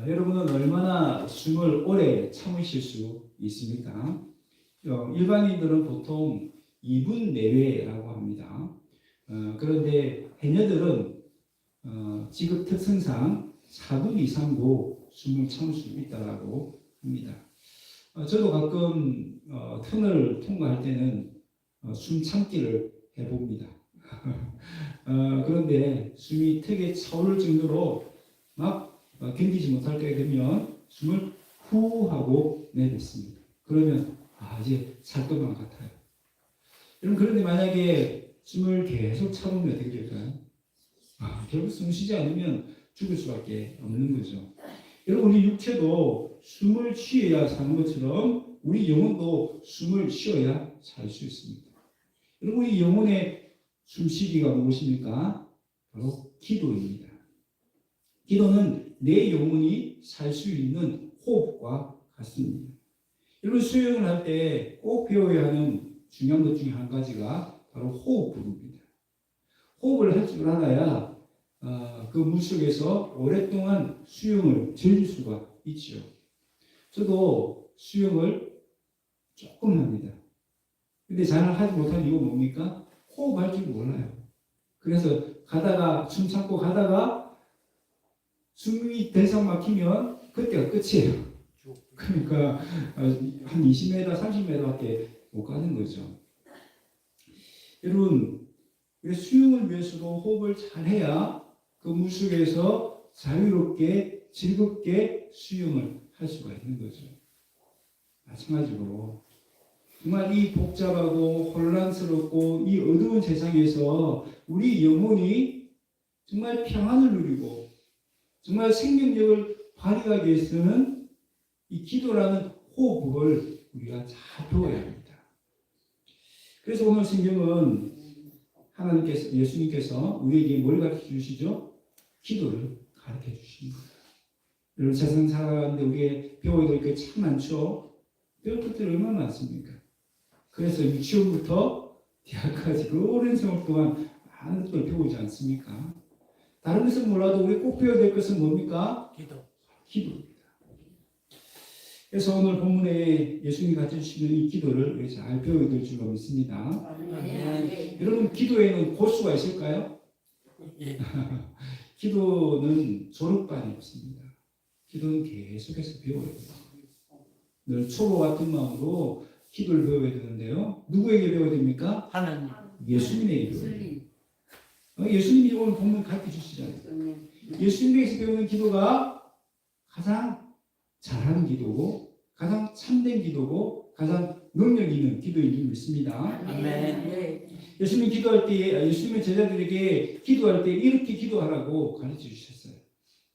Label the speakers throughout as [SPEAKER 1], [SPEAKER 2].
[SPEAKER 1] 여러분은 얼마나 숨을 오래 참으실 수 있습니까? 일반인들은 보통 2분 내외라고 합니다. 그런데 해녀들은 직업 특성상 4분 이상도 숨을 참을 수 있다고 합니다. 저도 가끔 터널을 통과할 때는 숨 참기를 해봅니다. 그런데 숨이 턱에 차오를 정도로 막 견디지 못할 때가 되면 숨을 후 하고 내뱉습니다. 그러면 이제 살 것만 같아요. 여러분, 그런데 만약에 숨을 계속 참으면 어떻게 될까요? 결국 숨 쉬지 않으면 죽을 수밖에 없는 거죠. 여러분, 우리 육체도 숨을 쉬어야 사는 것처럼 우리 영혼도 숨을 쉬어야 살 수 있습니다. 여러분, 이 영혼의 숨쉬기가 무엇입니까? 바로 기도입니다. 기도는 내 영혼이 살 수 있는 호흡과 같습니다. 여러분, 수영을 할 때 꼭 배워야 하는 중요한 것 중에 한 가지가 바로 호흡법입니다. 호흡을 할 줄 알아야 그 물속에서 오랫동안 수영을 즐길 수가 있죠. 저도 수영을 조금 합니다. 근데 잘 하지 못한 이유가 뭡니까? 호흡할 줄 몰라요. 그래서 가다가 숨 참고 가다가 숨이 더 이상 막히면 그때가 끝이에요. 그러니까 한 20m, 30m밖에 못 가는 거죠. 여러분, 수영을 위해서도 호흡을 잘해야 그 물속에서 자유롭게 즐겁게 수영을 할 수가 있는 거죠. 마찬가지로 정말 이 복잡하고 혼란스럽고 이 어두운 세상에서 우리 영혼이 정말 평안을 누리고 정말 생명력을 발휘하기 위해서는 이 기도라는 호흡을 우리가 잘 배워야 합니다. 그래서 오늘 성경은 하나님께서, 예수님께서 우리에게 뭘 가르쳐 주시죠? 기도를 가르쳐 주십니다. 여러분, 세상 살아가는데 우리가 배워야 될 게 참 많죠? 배울 것들이 얼마나 많습니까? 그래서 유치원부터 대학까지 그 오랜 세월 동안 많은 것을 배우지 않습니까? 다른 것은 몰라도 우리 꼭 배워야 될 것은 뭡니까? 기도입니다. 그래서 오늘 본문에 예수님이 가르쳐주시는 이 기도를 우리 잘 배워야 될 줄로 믿습니다. 여러분, 기도에는 고수가 있을까요? 기도는 졸업반이 없습니다. 기도는 계속해서 배워야 돼요. 늘 초보 같은 마음으로 기도를 배워야 되는데요. 누구에게 배워야 됩니까?
[SPEAKER 2] 하나님.
[SPEAKER 1] 예수님에게 배워야 돼요. 예수님이 오늘 본문 가르쳐 주시잖아요. 예수님에게서 배우는 기도가 가장 잘하는 기도고 가장 참된 기도고 가장 능력 있는 기도인 줄 믿습니다.
[SPEAKER 2] 아멘.
[SPEAKER 1] 예수님 기도할 때, 예수님의 제자들에게 기도할 때 이렇게 기도하라고 가르쳐 주셨어요.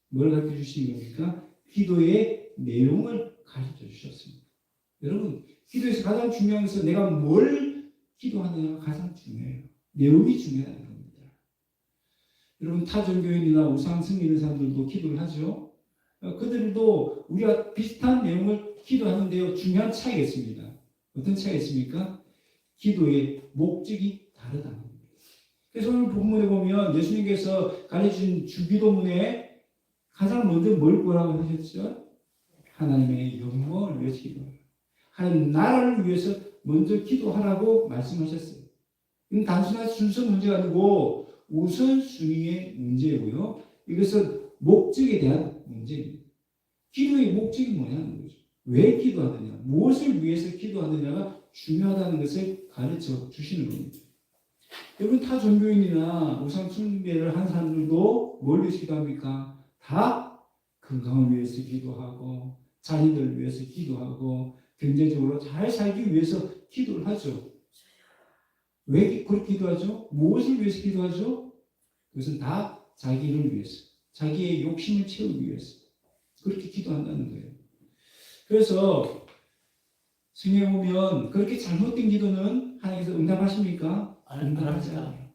[SPEAKER 1] 뭘 가르쳐 주신 겁니까? 기도의 내용을 가르쳐 주셨습니다. 여러분, 기도에서 가장 중요한 것은 내가 뭘 기도하느냐가 가장 중요해요. 내용이 중요하다는 겁니다. 여러분, 타종교인이나 우상 승리는 사람들도 기도를 하죠. 그들도 우리가 비슷한 내용을 기도하는데요. 중요한 차이가 있습니다. 어떤 차이가 있습니까? 기도의 목적이 다르다는 겁니다. 그래서 오늘 본문에 보면 예수님께서 가르쳐준 주기도문에 가장 먼저 뭘 뭐라고 하셨죠? 하나님의 영광을 위해서 기도하라. 하나님 나라를 위해서 먼저 기도하라고 말씀하셨어요. 이건 단순한 순서 문제가 아니고 우선순위의 문제고요. 이것은 목적에 대한 문제입니다. 기도의 목적이 뭐냐는 거죠. 왜 기도하느냐, 무엇을 위해서 기도하느냐가 중요하다는 것을 가르쳐 주시는 겁니다. 여러분, 타 종교인이나 우상 숭배를 한 사람들도 뭘 위해서 기도합니까? 다 건강을 위해서 기도하고 자녀들을 위해서 기도하고 경제적으로 잘 살기 위해서 기도를 하죠. 왜 그렇게 기도하죠? 무엇을 위해서 기도하죠? 그것은 다 자기를 위해서, 자기의 욕심을 채우기 위해서 그렇게 기도한다는 거예요. 그래서 성경에 보면 그렇게 잘못된 기도는 하나님께서 응답하십니까? 응답하지 않아요.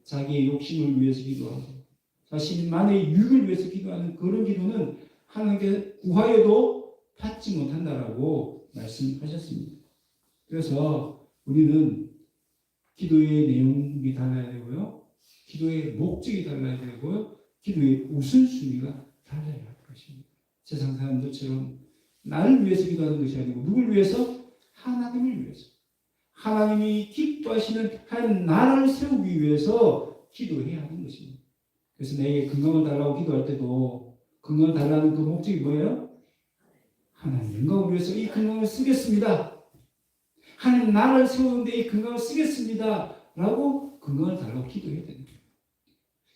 [SPEAKER 1] 자기의 욕심을 위해서 기도하고 자신만의 유익을 위해서 기도하는 그런 기도는 하나님께 구하여도 받지 못한다라고 말씀하셨습니다. 그래서 우리는 기도의 내용이 달라야 되고요. 기도의 목적이 달라야 되고요. 기도의 우선순위가 달라야 할 것입니다. 세상 사람들처럼 나를 위해서 기도하는 것이 아니고 누굴 위해서? 하나님을 위해서. 하나님이 기뻐하시는 한 나라를 세우기 위해서 기도해야 하는 것입니다. 그래서 내게 건강을 달라고 기도할 때도 건강을 달라는 그 목적이 뭐예요? 하나님 영광을 위해서 이 건강을 쓰겠습니다. 하나님 나라를 세우는데 이 건강을 쓰겠습니다. 라고 건강을 달라고 기도해야 됩니다.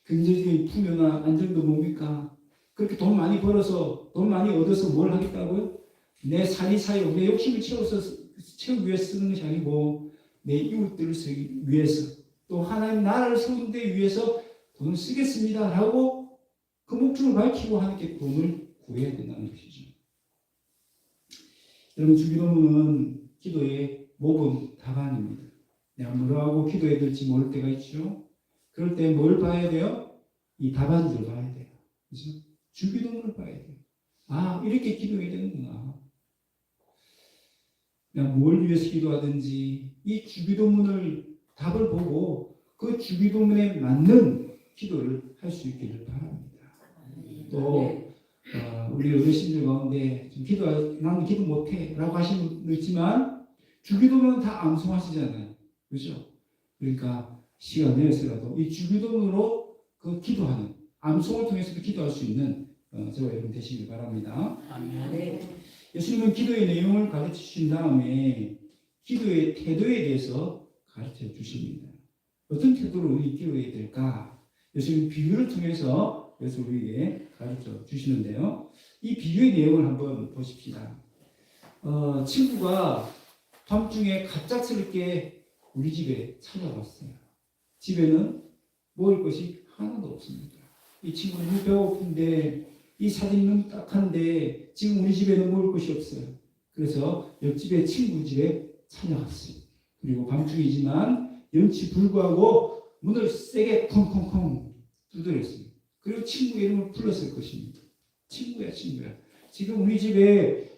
[SPEAKER 1] 경제적인 풍요나 안정도 뭡니까? 그렇게 돈 많이 벌어서 돈 많이 얻어서 뭘 하겠다고요? 내 사리사욕, 내 욕심을 채우기 위해서 쓰는 것이 아니고 내 이웃들을 쓰기 위해서 또 하나님 나라를 세우는 데 위해서 돈을 쓰겠습니다. 라고 그 목적을 밝히고 하나님께 도움을 구해야 된다는 것이죠. 여러분 주기도문은 기도의 모범 답안입니다. 내가 뭐라고 기도해야 될지 모를 때가 있죠. 그럴 때 뭘 봐야 돼요? 이 답안지를 봐야 돼요. 그렇죠? 주기도문을 봐야 돼요. 아, 이렇게 기도해야 되는구나. 내가 뭘 위해서 기도하든지 이 주기도문을 답을 보고 그 주기도문에 맞는 기도를 할 수 있기를 바랍니다. 또 우리 어르신들 가운데 나는 기도 못해 라고 하시는 분도 있지만 주기도문은 다 암송하시잖아요. 그렇죠? 그러니까 시간 내에서라도 이 주기도문으로 그 기도하는 암송을 통해서도 기도할 수 있는 저와 여러분 되시길 바랍니다.
[SPEAKER 2] 아멘.
[SPEAKER 1] 예수님은 기도의 내용을 가르쳐 주신 다음에 기도의 태도에 대해서 가르쳐 주십니다. 어떤 태도로 우리 기도해야 될까? 예수님 비유를 통해서 그래서 우리에게 가르쳐 주시는데요. 이 비유의 내용을 한번 보십시다. 친구가 밤중에 갑작스럽게 우리 집에 찾아왔어요. 집에는 먹을 것이 하나도 없습니다. 이 친구는 너무 배고픈데 이 사정이 너무 딱한데 지금 우리 집에는 먹을 것이 없어요. 그래서 옆집의 친구 집에 찾아갔어요. 그리고 밤중이지만 연치 불구하고 문을 세게 콩콩콩 두드렸어요. 그리고 친구 이름을 불렀을 것입니다. 친구야. 지금 우리 집에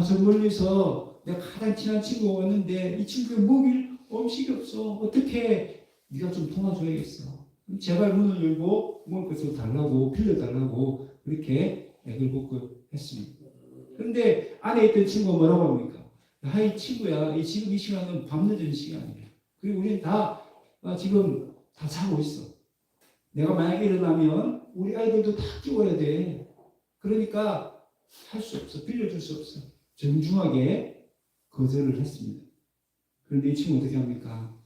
[SPEAKER 1] 저 멀리서 내가 가장 친한 친구가 왔는데 이 친구가 먹일 음식이 없어. 어떻게 네가 좀 도와줘야겠어. 제발 문을 열고 먹을 것을 달라고 빌려달라고 그렇게 애걸복걸 했습니다. 그런데 안에 있던 친구가 뭐라고 합니까? 이 친구야, 지금 이 시간은 밤늦은 시간이야. 그리고 우리는 다 지금 다 자고 있어. 내가 만약에 일어나면 우리 아이들도 다 키워야 돼. 그러니까 할 수 없어. 빌려줄 수 없어. 정중하게 거절을 했습니다. 그런데 이 친구 어떻게 합니까?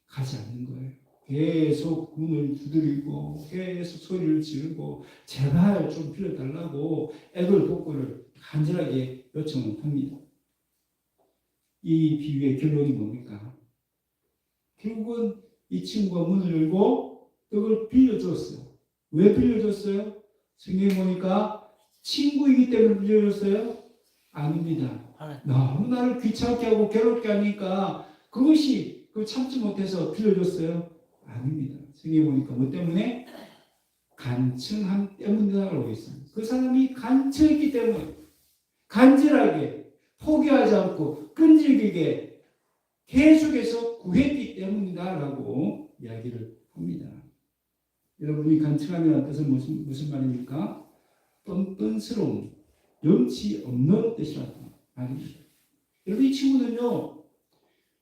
[SPEAKER 1] 가지 않는 거예요. 계속 문을 두드리고 계속 소리를 지르고 제발 좀 빌려달라고 애걸복걸을 간절하게 요청을 합니다. 이 비유의 결론이 뭡니까? 결국은 이 친구가 문을 열고 떡을 빌려줬어요. 왜 빌려줬어요? 성경에 보니까 친구이기 때문에 빌려줬어요? 아닙니다. 너무 나를 귀찮게 하고 괴롭게 하니까 그것이 참지 못해서 빌려줬어요? 아닙니다. 성경에 보니까 뭐 때문에? 간청함 때문이라고 있습니다. 그 사람이 간청했기 때문에 간절하게 포기하지 않고 끈질기게 계속해서 구했기 때문이다라고 이야기를 합니다. 여러분이 간청함이라는 뜻은 무슨 말입니까? 뻔뻔스러움, 염치 없는 뜻이라는 말입니다. 여러분 이 친구는요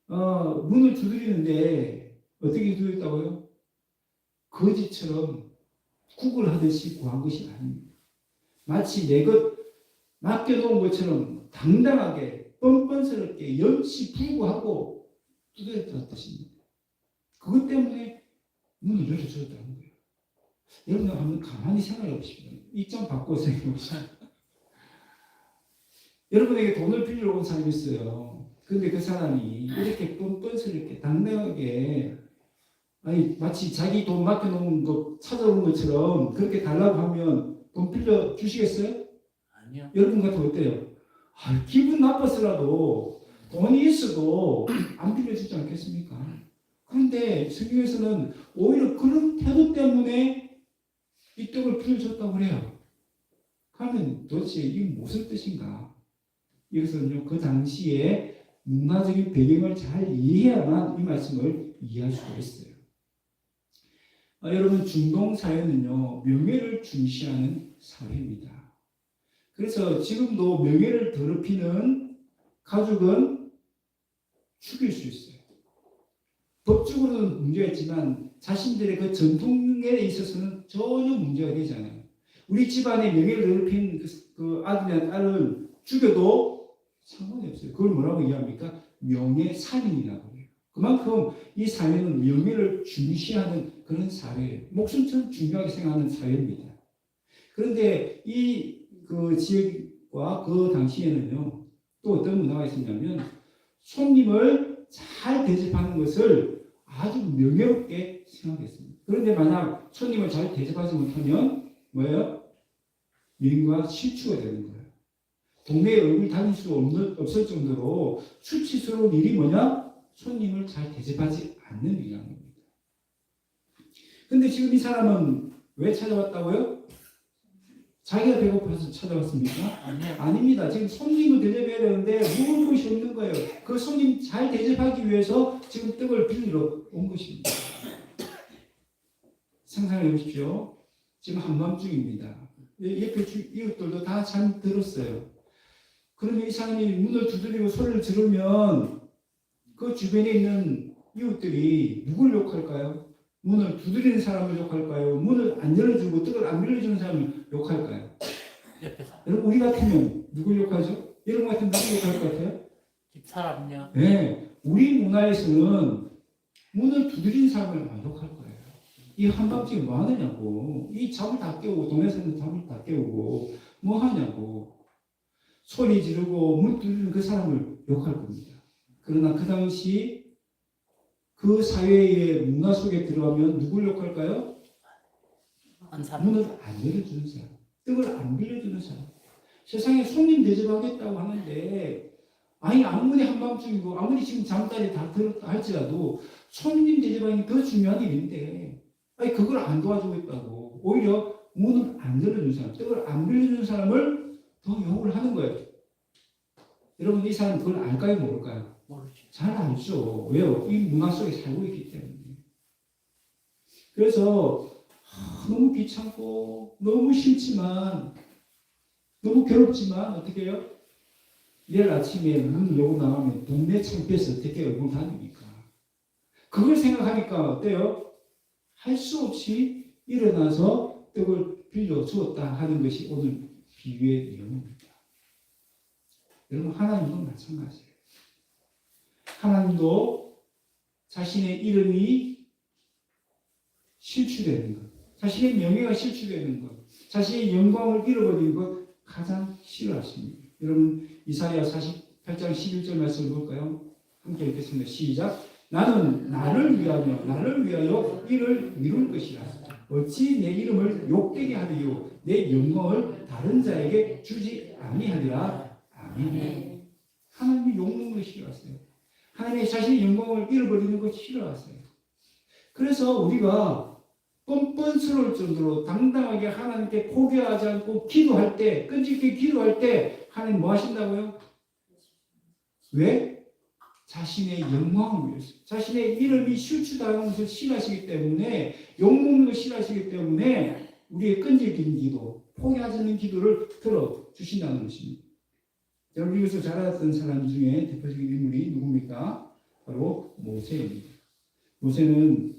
[SPEAKER 1] 문을 두드리는데 어떻게 두드렸다고요? 거지처럼 구걸하듯이 구한 것이 아닙니다. 마치 내 것 맡겨놓은 것처럼 당당하게 뻔뻔스럽게 염치 불구하고 두드렸다는 뜻입니다. 그것 때문에 문을 열어줬다는 거예요. 여러분 한번 가만히 생각해 보십시오. 입장 바꿔서 생각해 보십시오. 여러분에게 돈을 빌리러 온 사람이 있어요. 그런데 그 사람이 이렇게 뻔뻔스럽게 당당하게 마치 자기 돈 맡겨놓은 거 찾아오는 것처럼 그렇게 달라고 하면 돈 빌려 주시겠어요?
[SPEAKER 2] 아니요.
[SPEAKER 1] 여러분 같으면 어때요? 기분 나빴으라도 돈이 있어도 안 빌려주지 않겠습니까? 그런데 성경에서는 오히려 그런 태도 때문에 이 떡을 빌려줬다고 그래요. 그러면 도대체 이게 무슨 뜻인가? 이것은요, 그 당시에 문화적인 배경을 잘 이해해야만 이 말씀을 이해할 수가 있어요. 여러분, 중동 사회는요, 명예를 중시하는 사회입니다. 그래서 지금도 명예를 더럽히는 가족은 죽일 수 있어요. 법적으로는 문제가 있지만 자신들의 그 전통에 있어서는 전혀 문제가 되지 않아요. 우리 집안의 명예를 더럽힌 그 아들이나 딸을 죽여도 상관이 없어요. 그걸 뭐라고 이해합니까? 명예살인이라고 해요. 그만큼 이 사회는 명예를 중시하는 그런 사회예요. 목숨처럼 중요하게 생각하는 사회입니다. 그런데 이 그 지역과 그 당시에는요, 또 어떤 문화가 있었냐면 손님을 잘 대접하는 것을 아주 명예롭게 생각했습니다. 그런데 만약 손님을 잘 대접하지 못하면 뭐예요? 민과 실추가 되는 거예요. 동네에 얼굴 다닐 수 없을 정도로 수치스러운 일이 뭐냐? 손님을 잘 대접하지 않는 일이라는 겁니다. 근데 지금 이 사람은 왜 찾아왔다고요? 자기가 배고파서 찾아왔습니까? 아닙니다. 지금 손님을 대접해야 되는데 먹을 것이 없는 거예요. 그 손님 잘 대접하기 위해서 지금 떡을 빌리러 온 것입니다. 상상해 보십시오. 지금 한밤중입니다. 옆에 이웃들도 다 잠 들었어요. 그러면 이 사람이 문을 두드리고 소리를 지르면 그 주변에 있는 이웃들이 누굴 욕할까요? 문을 두드리는 사람을 욕할까요? 문을 안 열어주고 떡을 안 빌려주는 사람을 욕할까요? 여러분, 우리 같으면 누굴 욕하죠? 여러분 같으면 누굴 욕할 것 같아요?
[SPEAKER 2] 집사람요.
[SPEAKER 1] 네, 우리 문화에서는 문을 두드리는 사람을 욕할 거예요. 이 한밤중에 뭐 하느냐고. 이 잠을 다 깨우고, 동네에서는 잠을 다 깨우고, 뭐 하냐고. 소리 지르고 문 두드리는 그 사람을 욕할 겁니다. 그러나 그 당시 그 사회의 문화 속에 들어가면 누굴 욕할까요? 문을 안 열어주는 사람, 떡을 안 빌려주는 사람. 세상에 손님 대접하겠다고 하는데, 아니 아무리 한밤중이고 아무리 지금 잠자리 다 들었다 할지라도 손님 대접하는 게 더 중요한 일인데, 아니 그걸 안 도와주고 있다고. 오히려 문을 안 열어주는 사람, 떡을 안 빌려주는 사람을 더 욕을 하는 거예요. 여러분, 이 사람 그걸 알까요, 모를까요?
[SPEAKER 2] 모르죠.
[SPEAKER 1] 잘 알죠. 왜요? 이 문화 속에 살고 있기 때문에. 그래서 너무 귀찮고 너무 싫지만, 너무 괴롭지만 어떻게 해요? 내일 아침에 문 열고 나가면 동네 창피해서 어떻게 얼굴 다닙니까? 그걸 생각하니까 어때요? 할 수 없이 일어나서 떡을 빌려 주었다 하는 것이 오늘 비유의 내용입니다. 여러분, 하나님도 마찬가지예요. 하나님도 자신의 이름이 실추되는 것, 자신의 명예가 실추되는 것, 자신의 영광을 잃어버리는 것 가장 싫어하십니다. 여러분, 이사야 48장 11절 말씀을 볼까요? 함께 읽겠습니다. 시작. 나는 나를 위하여 이를 이룰 것이라. 어찌 내 이름을 욕되게 하리요, 내 영광을 다른 자에게 주지 아니하리라. 아멘. 하나님이 욕먹는 걸 싫어하세요. 하나님의 자신의 영광을 잃어버리는 것 싫어하세요. 그래서 우리가 뻔뻔스러울 정도로 당당하게 하나님께 포기하지 않고 기도할 때, 끈질기게 기도할 때 하나님 뭐 하신다고요? 왜? 자신의 영광을 위해서, 자신의 이름이 실추당하는 것을 싫어하시기 때문에, 욕먹는 것을 싫어하시기 때문에 우리의 끈질긴 기도, 포기하지 않는 기도를 들어주신다는 것입니다. 여러분, 이것을 자랐던 사람 중에 대표적인 인물이 누굽니까? 바로 모세입니다. 모세는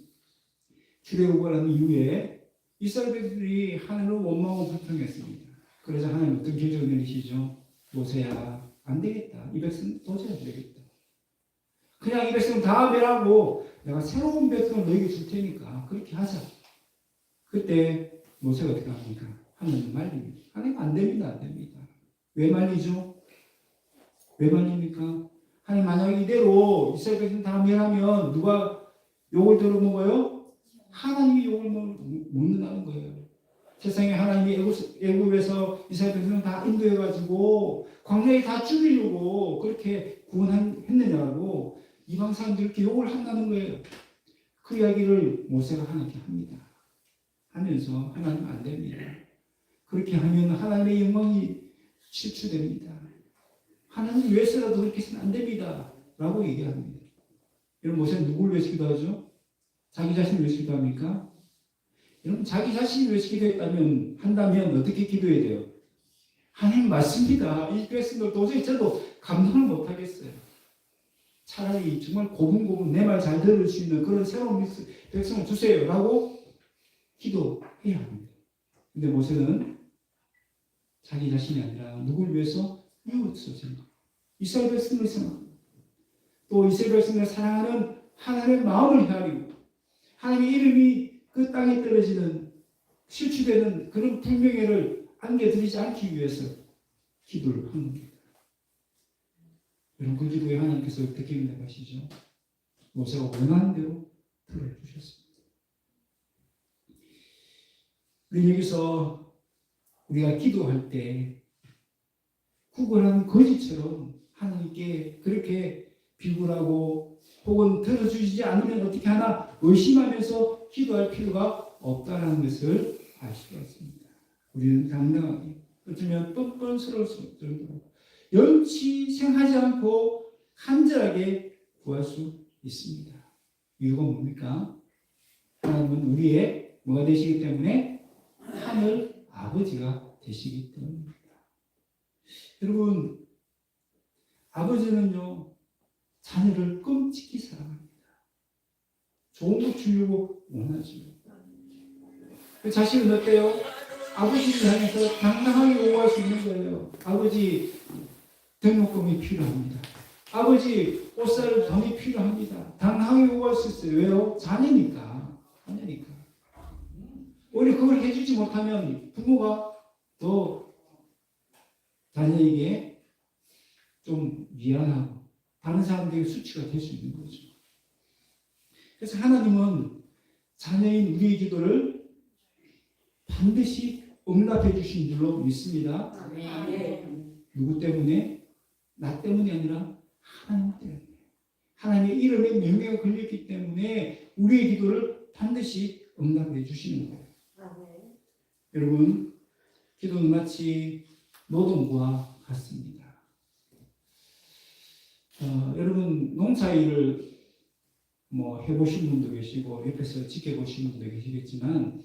[SPEAKER 1] 출애굽을 한 이후에 이스라엘 백성들이 하나님을 원망하고 불평했습니다. 그래서 하나님 어떤 결정을 내리시죠? 모세야, 안 되겠다. 이 백성 도저히 안 되겠다. 그냥 이 백성 다 멸하고 내가 새로운 백성을 너에게 줄 테니까 그렇게 하자. 그때 모세가 어떻게 합니까? 하나님 말립니다. 하나님 안 됩니다. 안 됩니다. 왜 말리죠? 왜 말립니까? 하나님, 만약 이대로 이스라엘 백성 다 멸하면 누가 욕을 들어먹어요? 하나님이 욕을 먹는다는 거예요. 세상에 하나님이 애굽에서 이스라엘 백성을 다 인도해가지고 광야에 다 죽이려고 그렇게 구원했느냐고 이방 사람들이 이렇게 욕을 한다는 거예요. 그 이야기를 모세가 하나님께 합니다. 하면서 하나님 안 됩니다. 그렇게 하면 하나님의 영광이 실추됩니다. 하나님 위해서라도 그렇게 해서는 안 됩니다. 라고 얘기합니다. 여러분, 모세는 누구를 위해서 기도하죠? 자기 자신을 위해서 기도합니까? 여러분, 자기 자신을 위해서 기도한다면 어떻게 기도해야 돼요? 하나님 맞습니다. 이 백성들 도저히 저도 감당을 못하겠어요. 차라리 정말 고분고분 내 말 잘 들을 수 있는 그런 새로운 백성을 주세요 라고 기도해야 합니다. 근데 모세는 자기 자신이 아니라 누구를 위해서? 이웃을 생각, 이스라엘 백성을 생각합니다. 또 이스라엘 백성을 사랑하는 하나님의 마음을 헤아리고 하나님의 이름이 그 땅에 떨어지는 실추되는 그런 불명예를 안겨드리지 않기 위해서 기도를 한 겁니다. 여러분, 그 기도에 하나님께서 어떻게 응답하시죠? 모세가 원하는 대로 들어주셨습니다. 우리 여기서 우리가 기도할 때 구걸하는 거지처럼 하나님께 그렇게 비굴하고 혹은 들어주시지 않으면 어떻게 하나 의심하면서 기도할 필요가 없다는 것을 알 수가 있습니다. 우리는 당당하게 어쩌면 뻔뻔스러울 정도로 연치생하지 않고 간절하게 구할 수 있습니다. 이유가 뭡니까? 하나님은 우리의 뭐가 되시기 때문에 하늘 아버지가 되시기 때문입니다. 여러분, 아버지는요 자녀를 끔찍히 사랑합니다. 좋은 거 주려고 원하죠. 그 자식은 어때요? 아버지를 향해서 당당하게 요구할 수 있는 거예요. 아버지, 등록금이 필요합니다. 아버지, 옷살 돈이 필요합니다. 당당하게 요구할 수 있어요. 왜요? 자녀니까. 오히려 그걸 해주지 못하면 부모가 더 자녀에게 좀 미안하고 다른 사람들에게 수치가 될 수 있는 거죠. 그래서 하나님은 자녀인 우리의 기도를 반드시 응답해 주신 줄로 믿습니다. 누구 때문에? 나 때문이 아니라 하나님 때문에. 하나님의 이름에 명예가 걸렸기 때문에 우리의 기도를 반드시 응답해 주시는 거예요. 여러분, 기도는 마치 노동과 같습니다. 여러분, 농사일을 해보신 분도 계시고 옆에서 지켜보신 분도 계시겠지만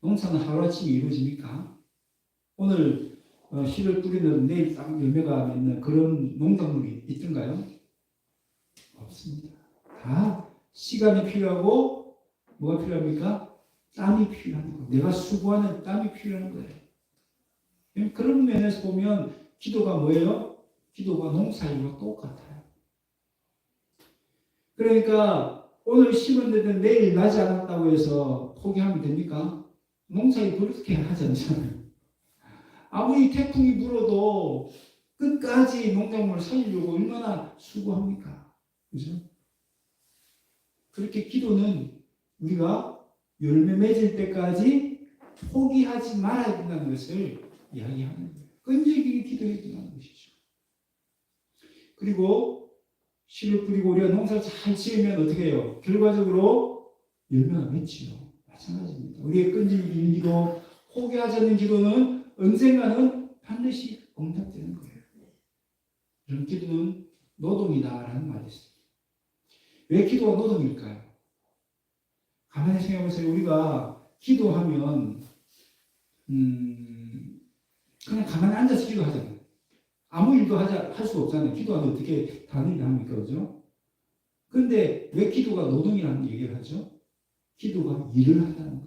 [SPEAKER 1] 농사는 하루아침에 이루어집니까? 오늘 씨를 뿌리는 내일 딱 열매가 맺는 그런 농작물이 있던가요? 없습니다. 다 시간이 필요하고 뭐가 필요합니까? 땀이 필요한 거예요. 내가 수고하는 땀이 필요한 거예요. 그런 면에서 보면 기도가 뭐예요? 기도가 농사일과 똑같아요. 그러니까 오늘 심었는데 내일 나지 않았다고 해서 포기하면 됩니까? 농사일 그렇게 하지 않잖아요. 아무리 태풍이 불어도 끝까지 농작물을 살리려고 얼마나 수고합니까? 그죠? 그렇게 기도는 우리가 열매 맺을 때까지 포기하지 말아야 된다는 것을 이야기하는 거예요. 끈질기게 기도해야 된다는 것이죠. 그리고 씨를 뿌리고 우리가 농사를 잘 지으면 어떻게 해요? 결과적으로 열매가 맺지요. 마찬가지입니다. 우리의 끈질긴 기도, 포기하지 않는 기도는 언젠가는 반드시 응답되는 거예요. 이런 기도는 노동이다라는 말이 있습니다. 왜 기도가 노동일까요? 가만히 생각해 보세요. 우리가 기도하면 그냥 가만히 앉아서 기도하잖아요. 아무 일도 할 수 없잖아요. 기도하면 어떻게 다른 일을 합니까? 그죠? 그런데 왜 기도가 노동이라는 얘기를 하죠? 기도가 일을 한다는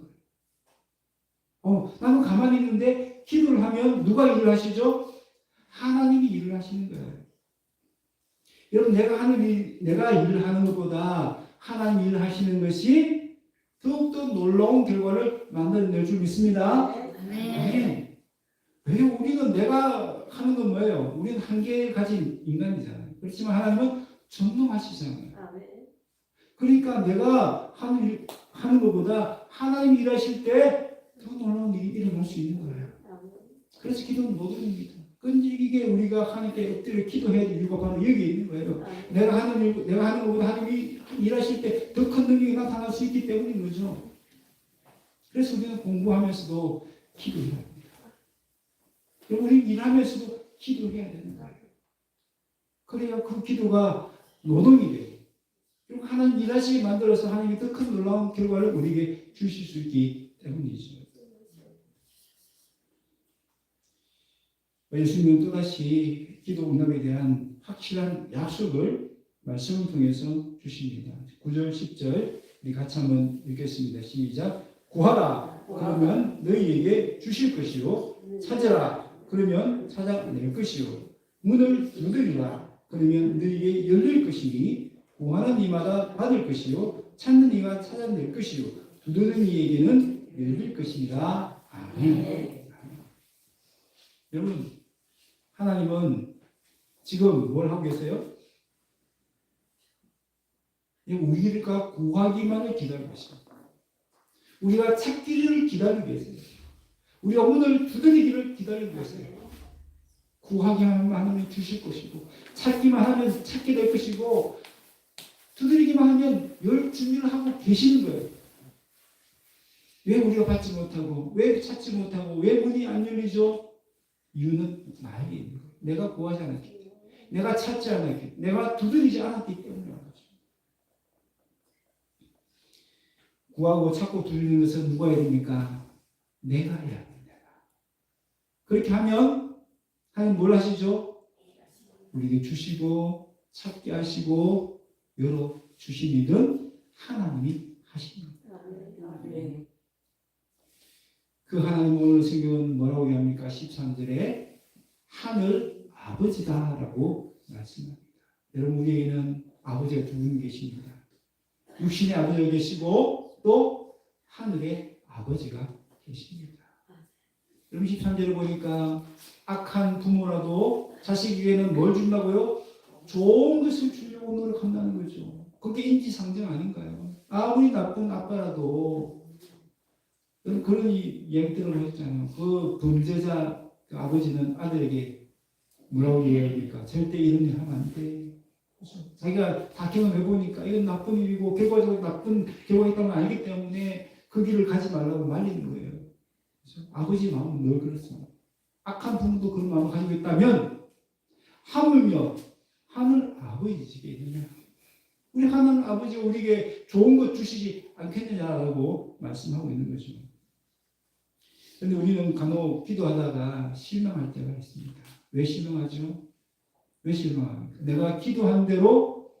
[SPEAKER 1] 거예요. 나는 가만히 있는데 기도를 하면 누가 일을 하시죠? 하나님이 일을 하시는 거예요. 여러분, 내가 일을 하는 것보다 하나님 일을 하시는 것이 더욱더 놀라운 결과를 만들어낼 줄 믿습니다. 네. 왜 우리는 내가 하는 건 뭐예요? 우리는 한계를 가진 인간이잖아요. 그렇지만 하나님은 전능하시잖아요. 그러니까 내가 하는 것보다 하나님이 일하실 때 더 놀라운 일이 일어날 수 있는 거예요. 그래서 기도는 노동입니다. 끈질기게 우리가 하나님께 엎드려 기도해야 될 이유가 바로 여기에 있는 거예요. 내가 하는 것보다 하나님이 일하실 때 더 큰 능력이 나타날 수 있기 때문인 거죠. 그래서 우리는 공부하면서도 기도해야 합니다. 우리 일하면서도 기도해야 되는 거예요. 그래야 그 기도가 노동이 돼요. 그리고 하나님 일하시게 만들어서 하나님이 더 큰 놀라운 결과를 우리에게 주실 수 있기 때문이죠. 예수님은 또다시 기도 응답에 대한 확실한 약속을 말씀을 통해서 주십니다. 9절 10절 우리 같이 한번 읽겠습니다. 시작. 구하라 그러면 너희에게 주실 것이요 찾으라 그러면 찾아낼 것이요 문을 두드리라 그러면 너희에게 열릴 것이니 구하는 이마다 받을 것이요 찾는 이가 찾아낼 것이요 두드리는 이에게는 열릴 것이니라. 아멘. 여러분, 하나님은 지금 뭘 하고 계세요? 우리가 구하기만을 기다리고 계십니다. 우리가 찾기를 기다리고 계세요. 우리가 문을 두드리기를 기다리고 계세요. 구하기만 하면 주실 것이고 찾기만 하면 찾게 될 것이고 두드리기만 하면 열 준비를 하고 계시는 거예요. 왜 우리가 받지 못하고 왜 찾지 못하고 왜 문이 안 열리죠? 이유는 나에게 있는 거예요. 내가 구하지 않았기 때문에 내가 찾지 않았기 때문에 내가 두드리지 않았기 때문에 구하고 찾고 두드리는 것은 누가 해야 됩니까? 내가 해야 됩니다. 그렇게 하면 하나님 뭘 하시죠? 우리에게 주시고 찾게 하시고 열어 주신 일은 하나님이 하십니다. 그 하나님 오늘 성경은 뭐라고 얘기합니까? 13절에 하늘 아버지다라고 말씀합니다. 여러분 우리에게는 아버지가 두 분 계십니다. 육신의 아버지가 계시고 또 하늘의 아버지가 계십니다. 여러분 13절을 보니까 악한 부모라도 자식에게는 뭘 준다고요? 좋은 것을 주려고 노력한다는 거죠. 그게 인지상정 아닌가요? 아무리 나쁜 아빠라도 그런 얘기들을 했잖아요. 그 범죄자 그 아버지는 아들에게 뭐라고 얘기합니까? 절대 이런 일 하면 안 돼. 그렇죠? 자기가 다 경험해보니까 이건 나쁜 일이고 결과적으로 나쁜 결과가 있다는 걸 알기 때문에 그 길을 가지 말라고 말리는 거예요. 그렇죠? 아버지 마음은 늘 그렇습니다. 악한 부모도 그런 마음을 가지고 있다면 하물며 하늘 아버지에게 있느냐? 우리 하나님 아버지가 우리에게 좋은 것 주시지 않겠느냐라고 말씀하고 있는 거죠. 그런데 우리는 간혹 기도하다가 실망할 때가 있습니다. 왜 실망하죠? 왜 실망합니까? 내가 기도한 대로,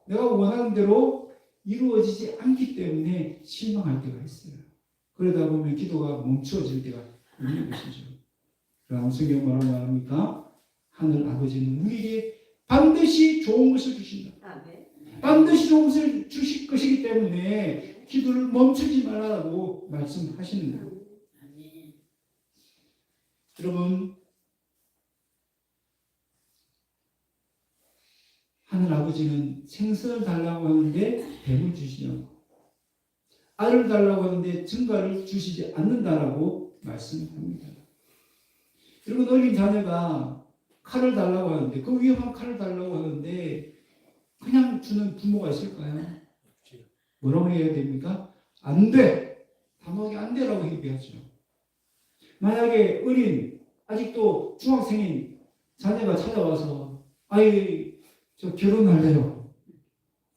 [SPEAKER 1] 내가 원하는 대로 이루어지지 않기 때문에 실망할 때가 있어요. 그러다 보면 기도가 멈추어질 때가 있는 것이죠. 그럼 성경 뭐라고 말합니까? 하늘 아버지는 우리에게 반드시 좋은 것을 주신다. 반드시 좋은 것을 주실 것이기 때문에 기도를 멈추지 말라고 말씀하시는 거예요. 여러분, 하늘 아버지는 생선을 달라고 하는데 뱀을 주시지 않고 알을 달라고 하는데 증거를 주시지 않는다라고 말씀합니다. 여러분, 어린 자녀가 칼을 달라고 하는데 그 위험한 칼을 달라고 하는데 그냥 주는 부모가 있을까요? 뭐라고 해야 됩니까? 안 돼! 단호하게 안 돼라고 얘기하죠. 만약에 어린 아직도 중학생인 자녀가 찾아와서 아이 저 결혼할래요.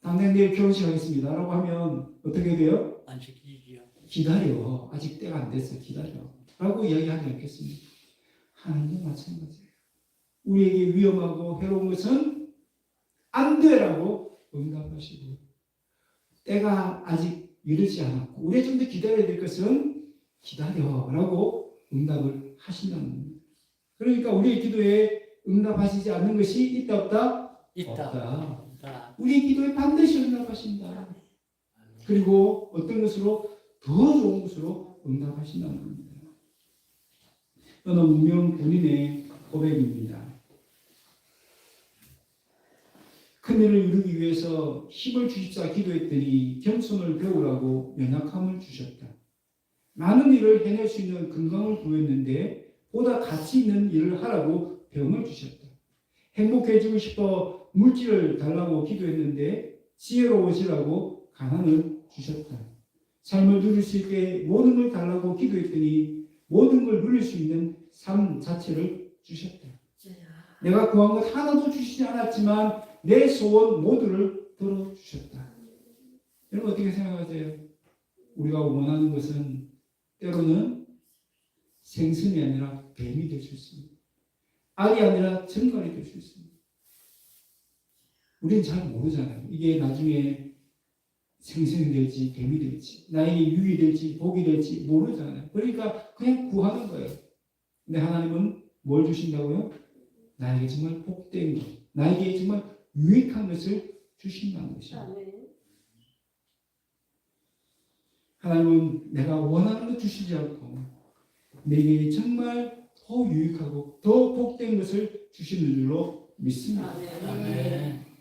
[SPEAKER 1] 당장 내일 결혼식 하겠습니다. 라고 하면 어떻게 돼요?
[SPEAKER 2] 안 시키지요.
[SPEAKER 1] 기다려. 아직 때가 안 됐어. 기다려. 라고 이야기하지 않겠습니까? 하나님도 마찬가지예요. 우리에게 위험하고 해로운 것은 안 돼라고 응답하시고 때가 아직 이르지 않았고 우리가 좀 더 기다려야 될 것은 기다려라고 응답을 하신다는 겁니다. 그러니까 우리의 기도에 응답하시지 않는 것이 있다 없다? 없다. 우리의 기도에 반드시 응답하신다. 그리고 어떤 것으로? 더 좋은 것으로 응답하신다는 겁니다. 어느 무명 본인의 고백입니다. 큰일을 이루기 위해서 힘을 주십사 기도했더니 겸손을 배우라고 연약함을 주셨다. 많은 일을 해낼 수 있는 건강을 구했는데 보다 가치 있는 일을 하라고 병을 주셨다. 행복해지고 싶어 물질을 달라고 기도했는데 지혜로워지라고 가난을 주셨다. 삶을 누릴 수 있게 모든 걸 달라고 기도했더니 모든 걸 누릴 수 있는 삶 자체를 주셨다. 내가 구한 것 하나도 주시지 않았지만 내 소원 모두를 들어주셨다. 여러분 어떻게 생각하세요? 우리가 원하는 것은 때로는 생선이 아니라 뱀이 될 수 있습니다. 악이 아니라 정갈이 될 수 있습니다. 우리는 잘 모르잖아요. 이게 나중에 생선이 될지 뱀이 될지 나에게 유익이 될지 복이 될지 모르잖아요. 그러니까 그냥 구하는 거예요. 근데 하나님은 뭘 주신다고요? 나에게 정말 복된 것, 나에게 정말 유익한 것을 주신다는 것입니다. 하나님은 내가 원하는 것 주시지 않고 내게 정말 더 유익하고 더 복된 것을 주시는 줄로 믿습니다.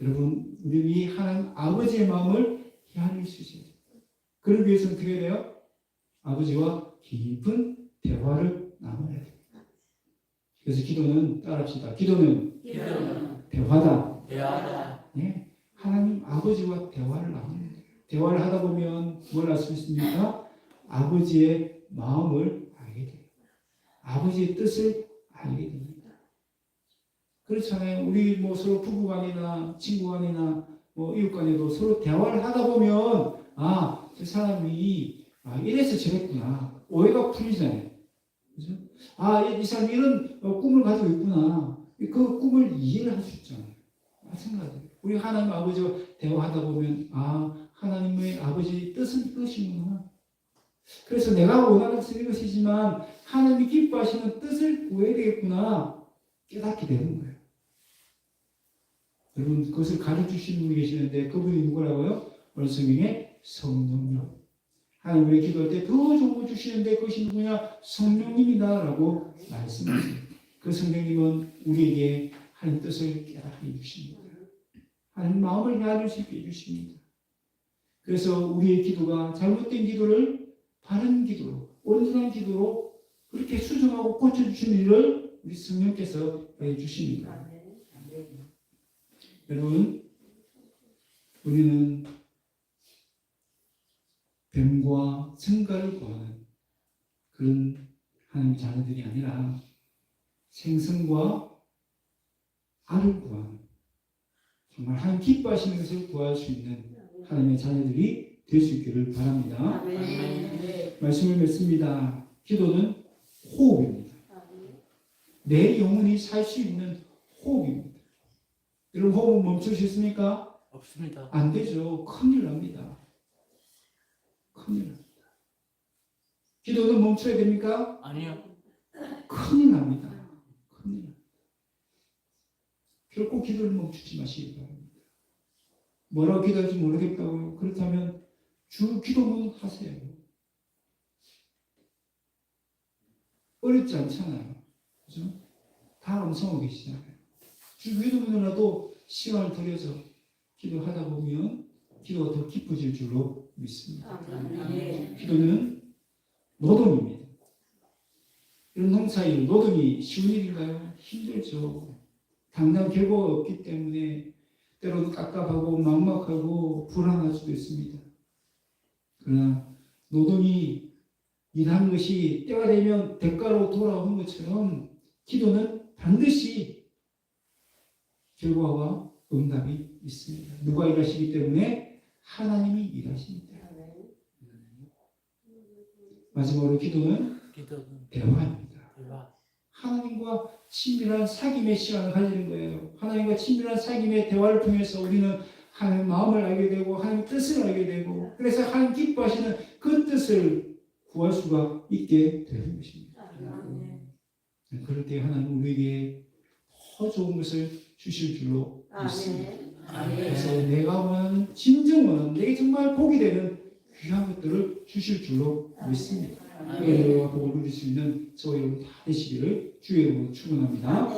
[SPEAKER 1] 여러분, 우리 하나님 아버지의 마음을 헤아릴 수 있어요. 그러기 위해서는 어떻게 돼요? 아버지와 깊은 대화를 나눠야 돼요. 그래서 기도는 따라합시다. 기도는 대화다. 네? 하나님 아버지와 대화를 나누는 거예요. 대화를 하다 보면 뭘 알 수 있습니까? 아버지의 마음을 알게 돼요. 아버지의 뜻을 알게 됩니다. 그렇잖아요. 우리 뭐 서로 부부간이나 친구간이나 뭐 이웃간에도 서로 대화를 하다 보면 저 사람이 이래서 저랬구나. 오해가 풀리잖아요. 그죠? 이 사람이 이런 꿈을 가지고 있구나. 그 꿈을 이해를 할 수 있잖아요. 마찬가지예요. 우리 하나님 아버지와 대화하다 보면 하나님의 아버지 뜻은 이것이구나. 그래서 내가 원하는 것은 이것이지만 하나님이 기뻐하시는 뜻을 구해야 되겠구나. 깨닫게 되는 거예요. 여러분, 그것을 가르쳐주시는 분이 계시는데 그분이 누구라고요? 오늘 성경에 성령님. 하나님의 기도할 때 더 좋은 거 주시는데 그것이 누구냐? 성령님이다 라고 말씀하세요. 그 성령님은 우리에게 하나님 뜻을 깨닫게 해주십니다. 하나님 마음을 헤아릴 수 있게 해주십니다. 그래서 우리의 기도가 잘못된 기도를 바른 기도로, 온전한 기도로 그렇게 수정하고 고쳐주시는 일을 우리 성령께서 해주십니다. 여러분, 우리는 뱀과 성가를 구하는 그런 하나님 자녀들이 아니라 생선과 알을 구하는 정말 하나님 기뻐하시는 것을 구할 수 있는 하나님의 자녀들이 될 수 있기를 바랍니다. 말씀을 맺습니다. 기도는 호흡입니다. 내 영혼이 살 수 있는 호흡입니다. 여러분, 호흡은 멈출 수 있습니까?
[SPEAKER 2] 없습니다.
[SPEAKER 1] 안 되죠. 큰일 납니다. 큰일 납니다. 기도는 멈춰야 됩니까?
[SPEAKER 2] 아니요.
[SPEAKER 1] 큰일 납니다. 큰일 납니다. 결코 기도를 멈추지 마시기 바랍니다. 뭐라고 기도할지 모르겠다고요? 그렇다면 주 기도문 하세요. 어렵지 않잖아요. 그죠? 다 암송하고 계시잖아요. 주 기도문이라도 시간을 들여서 기도하다 보면 기도가 더 깊어질 줄로 믿습니다. 기도는 노동입니다. 이런 농사일, 노동이 쉬운 일인가요? 힘들죠. 당장 결과가 없기 때문에 때로는 깝깝하고 막막하고 불안할 수도 있습니다. 그러나 노동이 일하는 것이 때가 되면 대가로 돌아오는 것처럼 기도는 반드시 결과와 응답이 있습니다. 누가 일하시기 때문에 하나님이 일하십니다. 마지막으로 기도는 대화입니다. 하나님과 친밀한 사귐의 시간을 가지는 거예요. 하나님과 친밀한 사귐의 대화를 통해서 우리는 하나님의 마음을 알게 되고 하나님의 뜻을 알게 되고 그래서 하나님 기뻐하시는 그 뜻을 구할 수가 있게 되는 것입니다. 그럴 때 하나님 우리에게 더 좋은 것을 주실 줄로 믿습니다. 그래서 내가 원하는 진정 원하는 내게 정말 복이 되는 귀한 것들을 주실 줄로 믿습니다. 여러분과 복을 누릴 수 있는 저와 여러분 다 되시기를 주의 이름으로 축원합니다.